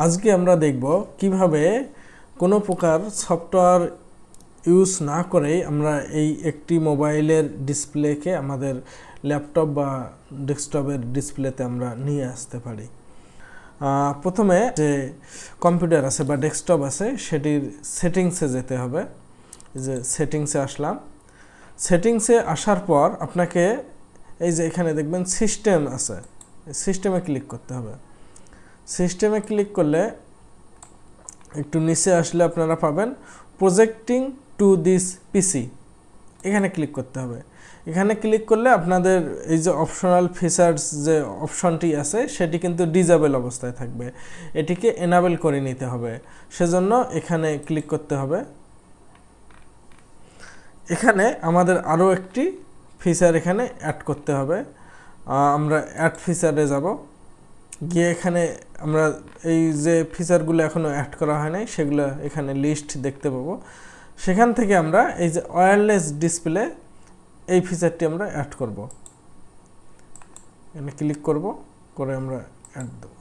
আজকে আমরা দেখব কিভাবে কোনো প্রকার সফটওয়্যার ইউজ না করেই আমরা এই একটি মোবাইলের ডিসপ্লেকে আমাদের ল্যাপটপ বা ডেস্কটপের ডিসপ্লেতে আমরা নিয়ে আসতে পারি। প্রথমে যে কম্পিউটার আছে বা ডেস্কটপ আছে সেটির সেটিংসে যেতে হবে। যে সেটিংসে আসলাম, সেটিংসে আসার পর আপনাকে এই যে এখানে দেখবেন সিস্টেম আছে, সিস্টেমে ক্লিক করতে হবে। সিস্টেমে ক্লিক করলে একটু নিচে আসলে আপনারা পাবেন প্রজেক্টিং টু দিস পিসি, এখানে ক্লিক করতে হবে। এখানে ক্লিক করলে আপনাদের এই যে অপশনাল ফিচার্স যে অপশনটি আছে সেটি কিন্তু ডিজেবল অবস্থায় থাকবে, এটিকে এনাবেল করে নিতে হবে। সেজন্য এখানে ক্লিক করতে হবে। এখানে আমাদের আরও একটি ফিচার এখানে অ্যাড করতে হবে। আমরা অ্যাড ফিচারে যাব, গিয়ে এখানে আমরা এই যে ফিচারগুলো এখনও অ্যাড করা হয় নাই সেগুলো এখানে লিস্ট দেখতে পাবো। সেখান থেকে আমরা এই যে ওয়্যারলেস ডিসপ্লে এই ফিচারটি আমরা অ্যাড করব। এখানে ক্লিক করব, করে আমরা অ্যাড দেব।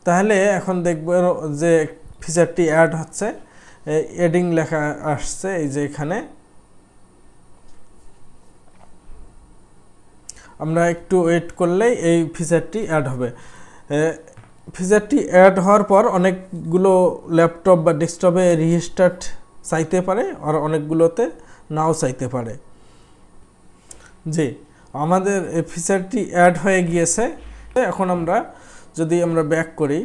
তাহলে এখন দেখব যে ফিচারটি অ্যাড হচ্ছে, এডিং লেখা আসছে এই যে এখানে। আমরা একটু ওয়েট করলেই এই ফিচারটি অ্যাড হবে। ফিচারটি অ্যাড হওয়ার পর অনেকগুলো ল্যাপটপ বা ডেস্কটপে রিস্টার্ট চাইতে পারে, আর অনেকগুলোতে নাও চাইতে পারে। জি, আমাদের এই ফিচারটি অ্যাড হয়ে গিয়েছে। এখন আমরা যদি আমরা ব্যাক করি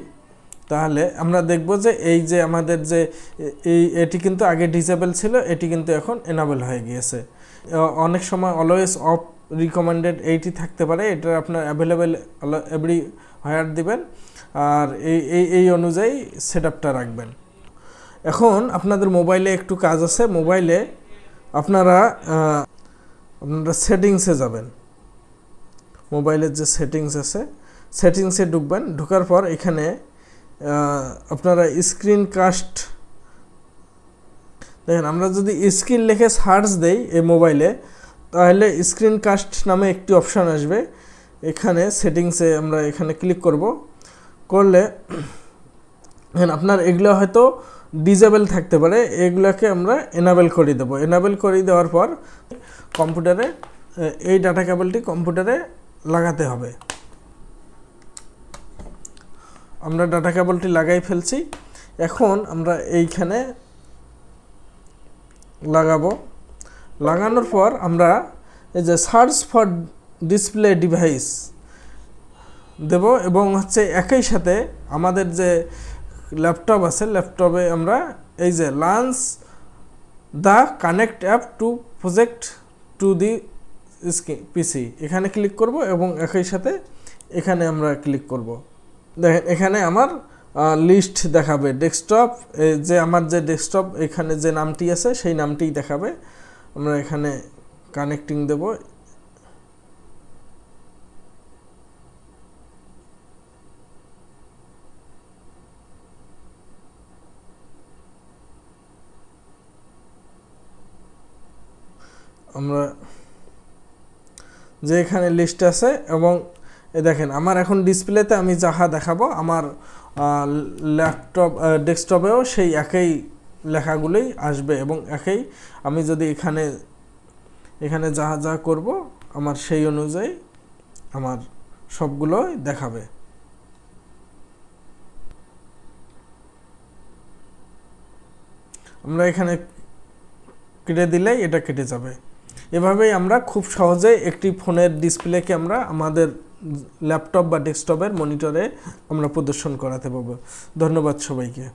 তাহলে আমরা দেখব যে এই যে আমাদের যে এটি কিন্তু আগে ডিসেবল ছিল, এটি কিন্তু এখন এনাবেল হয়ে গিয়েছে। অনেক সময় অলওয়েজ অফ রিকমেন্ডেড এইটি থাকতে পারে, এটা আপনার অ্যাভেলেবেল এভরি হায়ার দিবেন, আর এই অনুযায়ী সেটআপটা রাখবেন। এখন আপনাদের মোবাইলে একটু কাজ আছে। মোবাইলে আপনারা সেটিংসে যাবেন। মোবাইলের যে সেটিংস আছে সেটিংসে ঢুকবেন। ঢোকার পর এখানে আপনারা স্ক্রিন কাস্ট দেখেন, আমরা যদি স্ক্রিন লিখে সার্চ দেই এই মোবাইলে তাহলে স্ক্রিন কাস্ট নামে একটি অপশান আসবে। এখানে সেটিংসে আমরা এখানে ক্লিক করব, করলে আপনার এগুলো হয়তো ডিজেবল থাকতে পারে, এগুলোকে আমরা এনাবেল করে দেব। এনাবেল করে দেওয়ার পর কম্পিউটারে এই ডাটা কেবলটি কম্পিউটারে লাগাতে হবে। আমরা ডাটা কেবলটি লাগাই ফেলছি। এখন আমরা এইখানে লাগাবো। লাগানোর পর আমরা এই যে সার্চ ফর ডিসপ্লে ডিভাইস দেব, এবং হচ্ছে একই সাথে আমাদের যে ল্যাপটপ আছে ল্যাপটপে আমরা এই যে launch the connect app to project to the PC এখানে ক্লিক করব, এবং একই সাথে এখানে আমরা ক্লিক করব। দেখেন এখানে আমার লিস্ট দেখাবে ডেস্কটপ, যে আমার যে ডেস্কটপ এখানে যে নামটি আছে সেই নামটিই দেখাবে। আমরা এখানে কানেক্টিং দেব। আমরা যে এখানে লিস্ট আছে, এবং দেখেন আমার এখন ডিসপ্লেতে আমি যাহা দেখাবো আমার ল্যাপটপ ডেস্কটপেও সেই একই লেখাগুলোই আসবে, এবং একই আমি যদি এখানে যাহা যা করব আমার সেই অনুযায়ী আমার সবগুলোই দেখাবে। আমরা এখানে কেটে দিলেই এটা কেটে যাবে। এভাবেই আমরা খুব সহজেই একটি ফোনের ডিসপ্লেকে আমরা আমাদের ল্যাপটপ বা ডেস্কটপের মনিটরে আমরা প্রদর্শন করাতে পারবো। ধন্যবাদ সবাইকে।